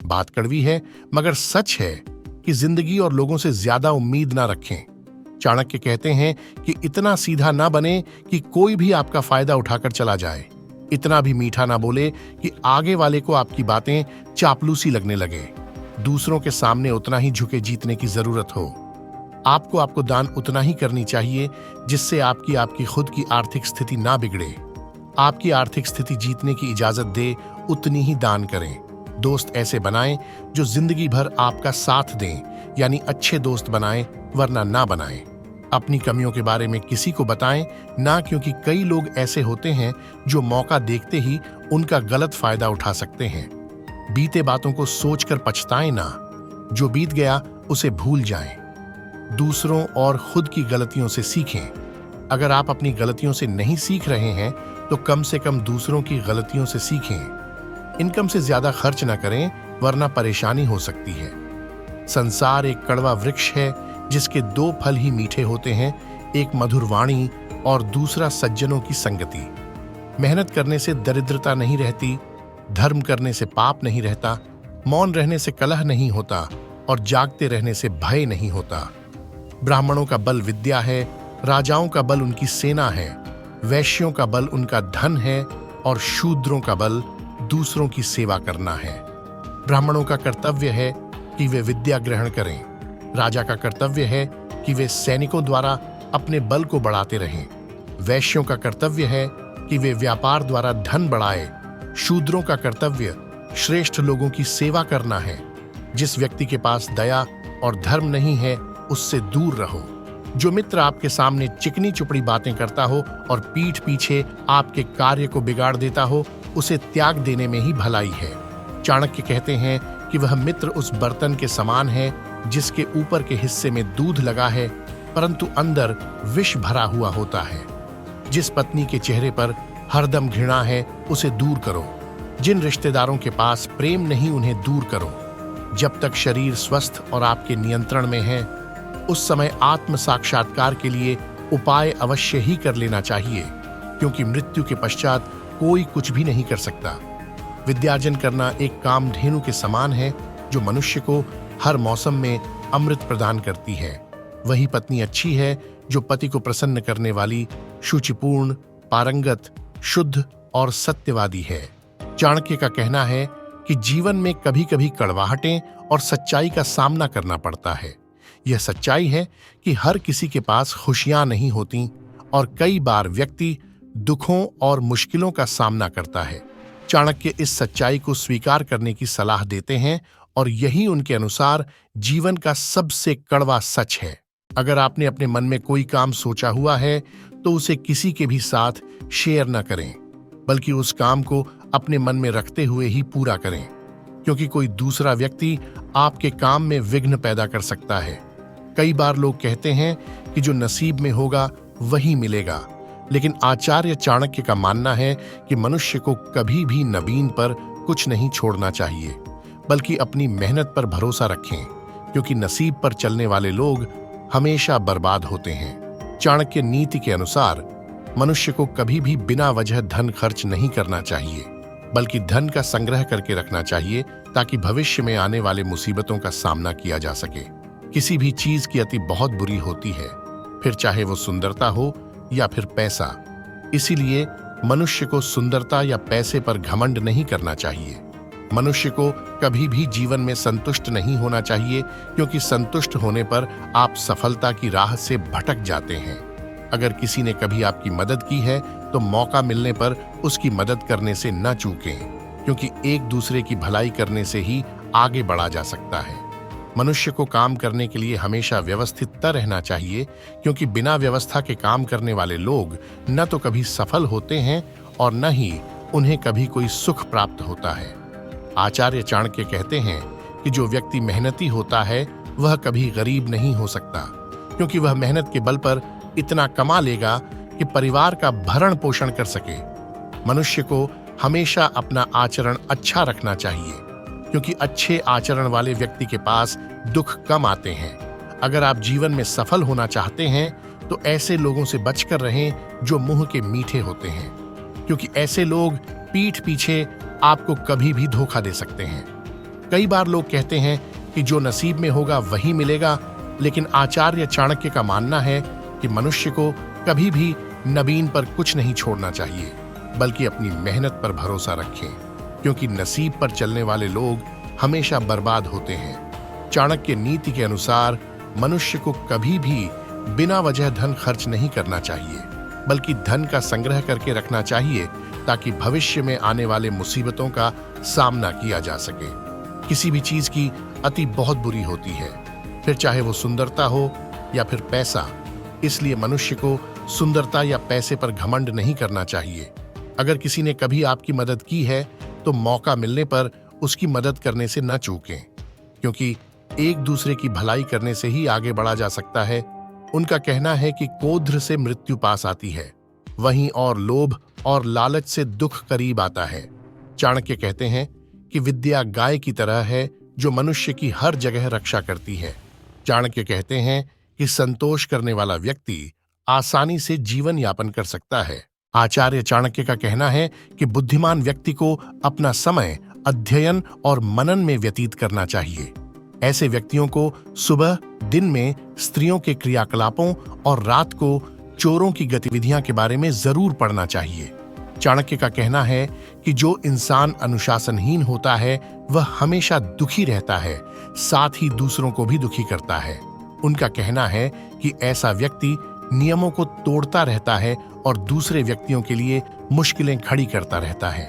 बात कड़वी है, मगर सच है कि जिंदगी और लोगों से ज्यादा उम्मीद ना रखें। चाणक्य कहते हैं कि इतना सीधा ना बने कि कोई भी आपका फायदा उठाकर चला जाए, इतना भी मीठा ना बोले कि आगे वाले को आपकी बातें चापलूसी लगने लगे, दूसरों के सामने उतना ही झुके जीतने की जरूरत हो। आपको दान उतना ही करनी चाहिए जिससे आपकी खुद की आर्थिक स्थिति ना बिगड़े। आपकी आर्थिक स्थिति जीतने की इजाजत दे उतनी ही दान करें। दोस्त ऐसे बनाएं जो जिंदगी भर आपका साथ दें, यानी अच्छे दोस्त बनाएं, वरना ना बनाएं। अपनी कमियों के बारे में किसी को बताएं ना, क्योंकि कई लोग ऐसे होते हैं जो मौका देखते ही उनका गलत फायदा उठा सकते हैं। बीते बातों को सोचकर पछताएं ना, जो बीत गया उसे भूल जाएं। दूसरों और खुद की गलतियों से सीखें। अगर आप अपनी गलतियों से नहीं सीख रहे हैं तो कम से कम दूसरों की गलतियों से सीखें। इनकम से ज्यादा खर्च ना करें, वरना परेशानी हो सकती है। संसार एक कड़वा वृक्ष है जिसके दो फल ही मीठे होते हैं, एक मधुर वाणी और दूसरा सज्जनों की संगति। मेहनत करने से दरिद्रता नहीं रहती, धर्म करने से पाप नहीं रहता, मौन रहने से कलह नहीं होता और जागते रहने से भय नहीं होता। ब्राह्मणों का बल विद्या है, राजाओं का बल उनकी सेना है, वैश्यों का बल उनका धन है और शूद्रों का बल दूसरों की सेवा करना है। ब्राह्मणों का कर्तव्य है कि वे विद्या ग्रहण करें, राजा का कर्तव्य है कि वे सैनिकों द्वारा अपने बल को बढ़ाते रहें, वैश्यों का कर्तव्य है कि वे व्यापार द्वारा धन बढ़ाए, शूद्रों का कर्तव्य श्रेष्ठ लोगों की सेवा करना है। जिस व्यक्ति के पास दया और धर्म नहीं है उससे दूर रहो। जो मित्र आपके सामने चिकनी चुपड़ी बातें करता हो और पीठ पीछे आपके कार्य को बिगाड़ देता हो, उसे त्याग देने में ही भलाई है। चाणक्य कहते हैं कि वह मित्र उस बर्तन के समान है जिसके ऊपर के हिस्से में दूध लगा है परंतु अंदर विष भरा हुआ होता है। जिस पत्नी के चेहरे पर हरदम घृणा है उसे दूर करो। जिन रिश्तेदारों के पास प्रेम नहीं उन्हें दूर करो। जब तक शरीर स्वस्थ और आपके नियंत्रण में है उस समय आत्म साक्षात्कार के लिए उपाय अवश्य ही कर लेना चाहिए, क्योंकि मृत्यु के पश्चात कोई कुछ भी नहीं कर सकता। विद्यार्जन करना एक कामधेनु के समान है जो मनुष्य को हर मौसम में अमृत प्रदान करती है। वही पत्नी अच्छी है जो पति को प्रसन्न करने वाली, शुचिपूर्ण, पारंगत, शुद्ध और सत्यवादी है। चाणक्य का कहना है कि जीवन में कभी कभी कड़वाहटें और सच्चाई का सामना करना पड़ता है। यह सच्चाई है कि हर किसी के पास खुशियां नहीं होती और कई बार व्यक्ति दुखों और मुश्किलों का सामना करता है। चाणक्य इस सच्चाई को स्वीकार करने की सलाह देते हैं और यही उनके अनुसार जीवन का सबसे कड़वा सच है। अगर आपने अपने मन में कोई काम सोचा हुआ है तो उसे किसी के भी साथ शेयर न करें, बल्कि उस काम को अपने मन में रखते हुए ही पूरा करें, क्योंकि कोई दूसरा व्यक्ति आपके काम में विघ्न पैदा कर सकता है। कई बार लोग कहते हैं कि जो नसीब में होगा वही मिलेगा, लेकिन आचार्य चाणक्य का मानना है कि मनुष्य को कभी भी नवीन पर कुछ नहीं छोड़ना चाहिए, बल्कि अपनी मेहनत पर भरोसा रखें, क्योंकि नसीब पर चलने वाले लोग हमेशा बर्बाद होते हैं। चाणक्य नीति के अनुसार मनुष्य को कभी भी बिना वजह धन खर्च नहीं करना चाहिए, बल्कि धन का संग्रह करके रखना चाहिए ताकि भविष्य में आने वाले मुसीबतों का सामना किया जा सके। किसी भी चीज की अति बहुत बुरी होती है, फिर चाहे वो सुंदरता हो या फिर पैसा। इसीलिए मनुष्य को सुंदरता या पैसे पर घमंड नहीं करना चाहिए। मनुष्य को कभी भी जीवन में संतुष्ट नहीं होना चाहिए, क्योंकि संतुष्ट होने पर आप सफलता की राह से भटक जाते हैं। अगर किसी ने कभी आपकी मदद की है तो मौका मिलने पर उसकी मदद करने से न चूकें, क्योंकि एक दूसरे की भलाई करने से ही आगे बढ़ा जा सकता है। मनुष्य को काम करने के लिए हमेशा व्यवस्थित रहना चाहिए, क्योंकि बिना व्यवस्था के काम करने वाले लोग न तो कभी सफल होते हैं और न ही उन्हें कभी कोई सुख प्राप्त होता है। आचार्य चाणक्य कहते हैं कि जो व्यक्ति मेहनती होता है वह कभी गरीब नहीं हो सकता, क्योंकि वह मेहनत के बल पर इतना कमा लेगा कि परिवार का भरण पोषण कर सके। मनुष्य को हमेशा अपना आचरण अच्छा रखना चाहिए, क्योंकि अच्छे आचरण वाले व्यक्ति के पास दुख कम आते हैं। अगर आप जीवन में सफल होना चाहते हैं तो ऐसे लोगों से बचकर रहें जो मुंह के मीठे होते हैं, क्योंकि ऐसे लोग पीठ पीछे आपको कभी भी धोखा दे सकते हैं। कई बार लोग कहते हैं कि जो नसीब में होगा वही मिलेगा, लेकिन आचार्य चाणक्य का मानना है कि मनुष्य को कभी भी नवीन पर कुछ नहीं छोड़ना चाहिए, बल्कि अपनी मेहनत पर भरोसा रखें, क्योंकि नसीब पर चलने वाले लोग हमेशा बर्बाद होते हैं। चाणक्य नीति के अनुसार मनुष्य को कभी भी बिना वजह धन खर्च नहीं करना चाहिए, बल्कि धन का संग्रह करके रखना चाहिए ताकि भविष्य में आने वाले मुसीबतों का सामना किया जा सके। किसी भी चीज की अति बहुत बुरी होती है, फिर चाहे वो सुंदरता हो या फिर पैसा। इसलिए मनुष्य को सुंदरता या पैसे पर घमंड नहीं करना चाहिए। अगर किसी ने कभी आपकी मदद की है तो मौका मिलने पर उसकी मदद करने से न चूकें, क्योंकि एक दूसरे की भलाई करने से ही आगे बढ़ा जा सकता है। उनका कहना है कि क्रोध से मृत्यु पास आती है, वहीं और लोभ और लालच से दुख करीब आता है। चाणक्य कहते हैं कि विद्या गाय की तरह है जो मनुष्य की हर जगह रक्षा करती है। चाणक्य कहते हैं कि संतोष करने वाला व्यक्ति आसानी से जीवन यापन कर सकता है। आचार्य चाणक्य का कहना है कि बुद्धिमान व्यक्ति को अपना समय अध्ययन और मनन में व्यतीत करना चाहिए। ऐसे व्यक्तियों को सुबह दिन में स्त्रियों के क्रियाकलापों और रात को चोरों की गतिविधियां के बारे में जरूर पढ़ना चाहिए। चाणक्य का कहना है कि जो इंसान अनुशासनहीन होता है वह हमेशा दुखी रहता है, साथ ही दूसरों को भी दुखी करता है। उनका कहना है कि ऐसा व्यक्ति नियमों को तोड़ता रहता है और दूसरे व्यक्तियों के लिए मुश्किलें खड़ी करता रहता है।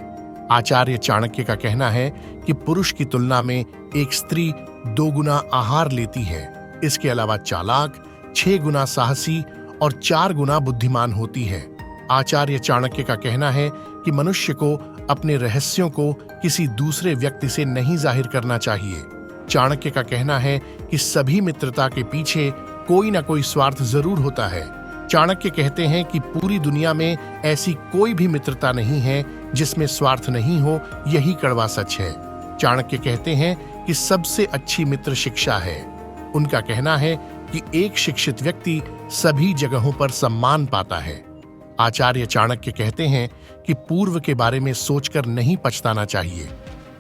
आचार्य चाणक्य का कहना है कि पुरुष की तुलना में एक स्त्री 2 गुना आहार लेती है। इसके अलावा चालाक, 6 गुना साहसी और 4 गुना बुद्धिमान होती है। आचार्य चाणक्य का कहना है कि मनुष्य को अपने रहस्यों को किसी दूसरे व्यक्ति से नहीं जाहिर करना चाहिए। चाणक्य का कहना है कि सभी मित्रता के पीछे कोई ना कोई स्वार्थ जरूर होता है। चाणक्य कहते हैं कि पूरी दुनिया में ऐसी कोई भी मित्रता नहीं है जिसमें स्वार्थ नहीं हो, यही कड़वा सच है। चाणक्य कहते हैं कि सबसे अच्छी मित्र शिक्षा है। उनका कहना है कि एक शिक्षित व्यक्ति सभी जगहों पर सम्मान पाता है। आचार्य चाणक्य कहते हैं कि पूर्व के बारे में सोचकर नहीं पछताना चाहिए,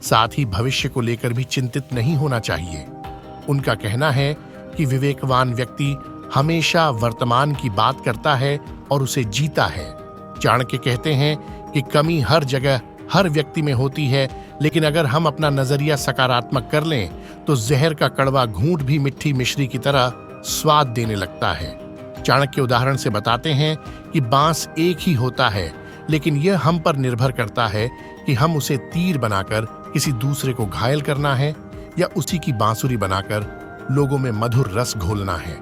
साथ ही भविष्य को लेकर भी चिंतित नहीं होना चाहिए। उनका कहना है कि विवेकवान व्यक्ति हमेशा वर्तमान की बात करता है और उसे जीता है। चाणक्य कहते हैं कि कमी हर जगह हर व्यक्ति में होती है, लेकिन अगर हम अपना नजरिया सकारात्मक कर लें तो जहर का कड़वा घूंट भी मिट्टी मिश्री की तरह स्वाद देने लगता है। चाणक्य उदाहरण से बताते हैं कि बांस एक ही होता है, लेकिन यह हम पर निर्भर करता है कि हम उसे तीर बनाकर किसी दूसरे को घायल करना है या उसी की बांसुरी बनाकर लोगों में मधुर रस घोलना है।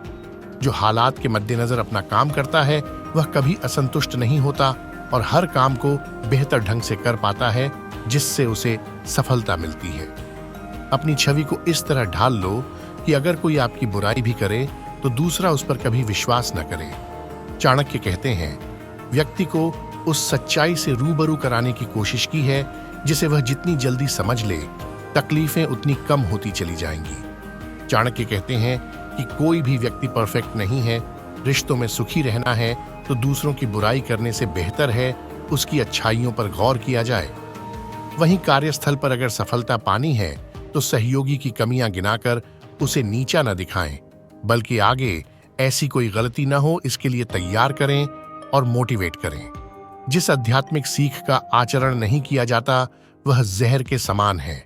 जो हालात के मद्देनजर अपना काम करता है वह कभी असंतुष्ट नहीं होता और हर काम को बेहतर ढंग से कर पाता है, जिससे उसे सफलता मिलती है। अपनी छवि को इस तरह ढाल लो कि अगर कोई आपकी बुराई भी करे तो दूसरा उस पर कभी विश्वास न करे। चाणक्य कहते हैं, व्यक्ति को उस सच्चाई से रूबरू कराने की कोशिश की है जिसे वह जितनी जल्दी समझ ले, तकलीफें उतनी कम होती चली जाएंगी। चाणक्य कहते हैं कि कोई भी व्यक्ति परफेक्ट नहीं है। रिश्तों में सुखी रहना है तो दूसरों की बुराई करने से बेहतर है उसकी अच्छाइयों पर गौर किया जाए। वहीं कार्यस्थल पर अगर सफलता पानी है तो सहयोगी की कमियां गिनाकर उसे नीचा न दिखाएं, बल्कि आगे ऐसी कोई गलती न हो इसके लिए तैयार करें और मोटिवेट करें। जिस आध्यात्मिक सीख का आचरण नहीं किया जाता वह जहर के समान है।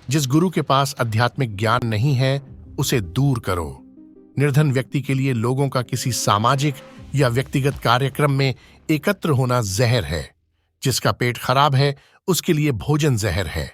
जिस गुरु के पास आध्यात्मिक ज्ञान नहीं है उसे दूर करो। निर्धन व्यक्ति के लिए लोगों का किसी सामाजिक या व्यक्तिगत कार्यक्रम में एकत्र होना जहर है। जिसका पेट खराब है उसके लिए भोजन जहर है।